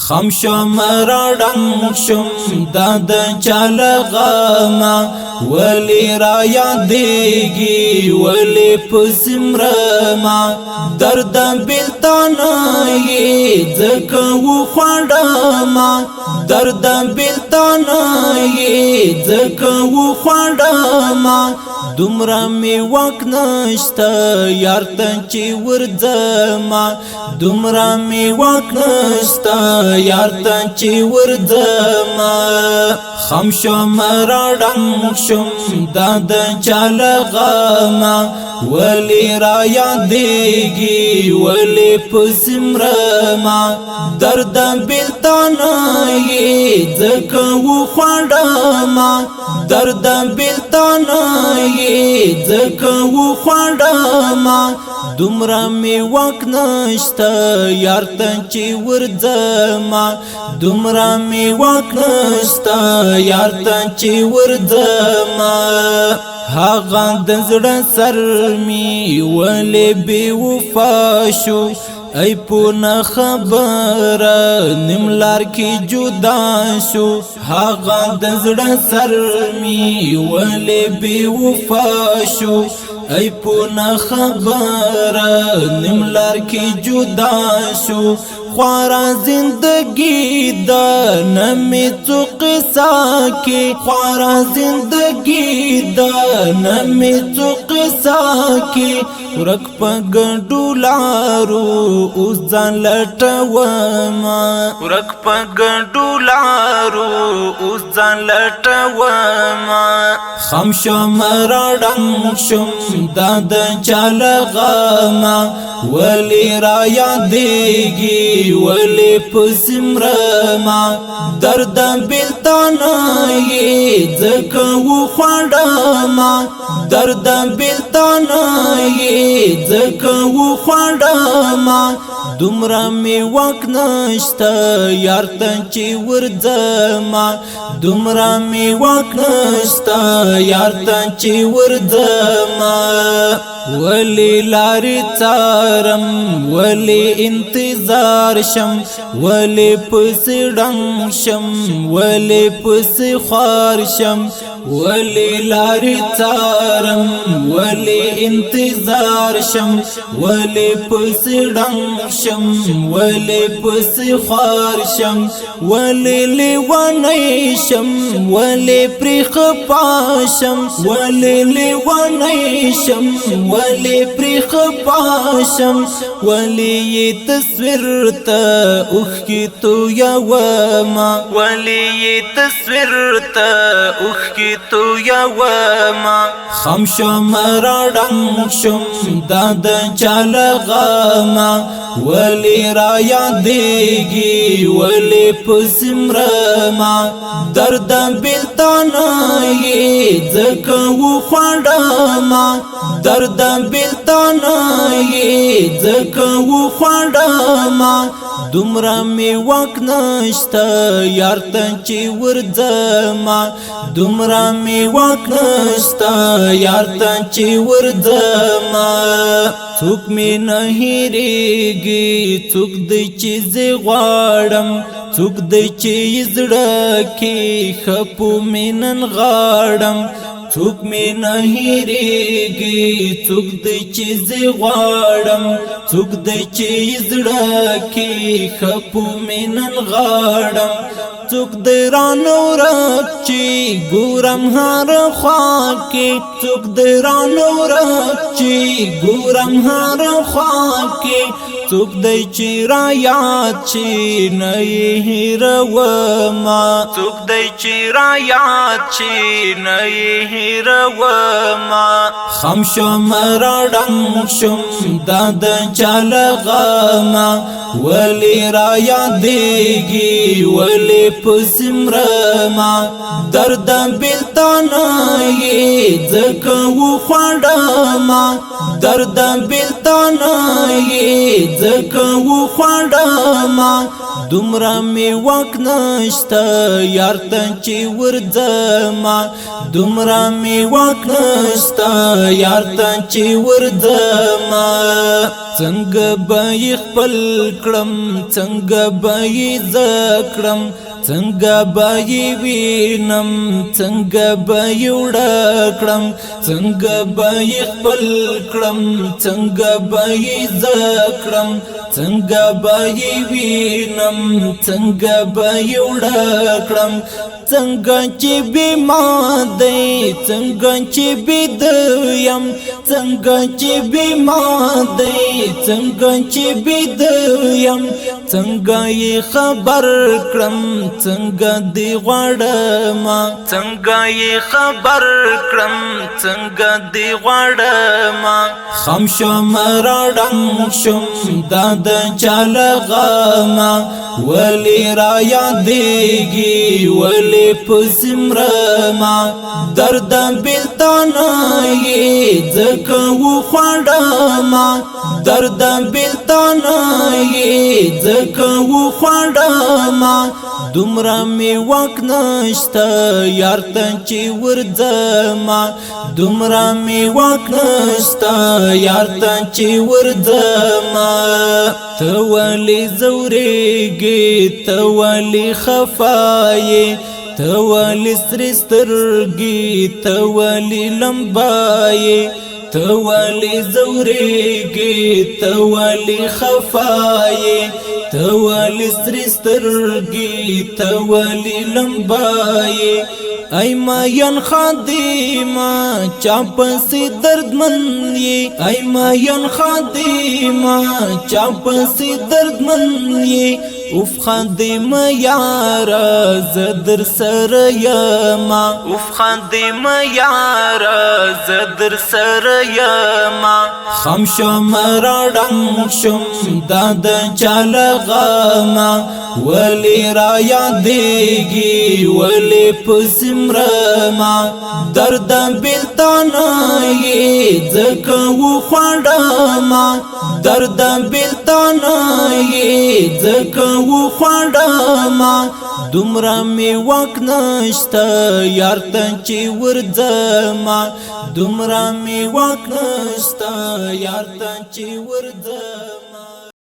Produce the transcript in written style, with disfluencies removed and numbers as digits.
خم شم راډنګ شم د چل غما ولی را یادېږي ولی پسمرما درد بلتان یې ځکه وخوړما درد بلتان یې ځکه وخوړما دومره می وک نشته یار ته چې ورځما دومره می وک نشته یار ته چې ورځما خم شم راډنګ شم د چل غما ولی را یادېږي ولی پسمرما درد بلتان یې ځکه وخوړما درد بلتان یې ځکه وخوړما دومره می وک نشته یار ته چې ورځما دومره می وک نشته یار ته چې ورځما هغه د زړه سر می ولې بې وفا شو ای پونه خبره نملار کی جدا شو هغه د زړه سر می ولې بې وفا شو ای پونه خبره نملار کی جدا شو خوارا زندگی دا نمی تو قصا کی خوارا زندگی دا نمی تو قصا کی ورک پا گنڈو لارو اوز ځان لټوما ورک پا گنڈو لارو اوز ځان لټوما خم شم راډنګ شم د چل غما ولی را یادېږي ولی پسمرما درد بلتان یې ځکه وخوړما درد بلتان یې ځکه وخوړما دومره می وک نشته یار ته چې ورځما دومره می وک نشته یار ته چې ورځما ولی لارې څارم ولی انتظار شم ولی پسې ډنګ شم ولی پسې خوار شم ولی لارې څارم ولی انتظار شم ولی پسې ډنګ شم ولی پسې خوار شم ولی لیونی شم ولی پرې خپا شم ولی لیونی شم ولی پرې خپا شم ولی تصویر ته اوښکې تویوما ولی تصویر ته اوښکې تویوما خم شم راډنګ شم د چل غما ولی را یادېږي ولی پسمرما درد بلتان یې ځکه وخوړما درد بلتان یې ځکه وخوړما دومره می وک نشته یار ته چې ورځما دومره می وک نشته یار ته چې ورځما څوک می نه هېرېږي څوک دی چې زه غواړم څوک دی چې زړه کې ښه په مینن غاړم څوک می نه هېرېږي څوک دی چې زه غواړم څوک دی چې زړه کې ښه په مینن غاړم څوک دی رانه ورک چې ګورم هر خوا کې څوک دی رانه ورک چې ګورم هر خوا کې څوک دی چې را یاد چې نه یې هېرومه څوک دی چې را یاد چې نه یې هېرومه خم شم راډنګ شم د چل غما ولی را یادېږي ولی پسمرما درد بلتان یې ځکه وخوړما درد بلتان یې ځکه وخوړما دومره مې واک نشته یار ته چې ورځما دومره مې واک نشته یار ته چې ورځما څنګه به یې خپل کړم څنګه به یې زکړم څنګه به یې وینم څنګه به یې وړه کړم څنګه به یې خپل کړم څنګه به یې زکړم څنګه به یې وینم څنګه به یې وړه کړم څنګه چې بې ما دی څنګه چې بې ده یم څنګه چې بې ما دی څنګه چې بې ده یم څنګه یې خبر کړم څنګه دې غواړمه څنګه یې خبر کړم څنګه دې غواړمه خم شم راډنګ شم دا د چا له غمه ولې را یادېږي ولې پسې مرمه درد بېلتون یې ځکه وخوړمه درد بېلتون یې ځکه وخوړمه دومره مې واک نشته یار ته چې ورځما دومره مې واک نشته یار ته چې ورځما ته ولې زورېږې ته ولې خفایې ته ولې سرې سترګې ته ولې لمبایې ته ولې زورېږې ته ولې خفایې ته ولې سرې سترګې ته ولې لمبایې ای ماین خادمه چا پسې دردمن یې ای ماین خادمه چا پسې دردمن یې اوف خادمه یاره زه در سره یما اوف خادمه یاره زه در سره یما خم شم راډنګ شم دا د چا له غمه ولې را یادېږي ولې پسې مرمه درد بېلتون یې ځکه وخوړمه درد بېلتون یې ځکه وخوړمه دومره مې واک نشته یار ته چې ورځما دومره مې واک نشته یار ته چې ورځما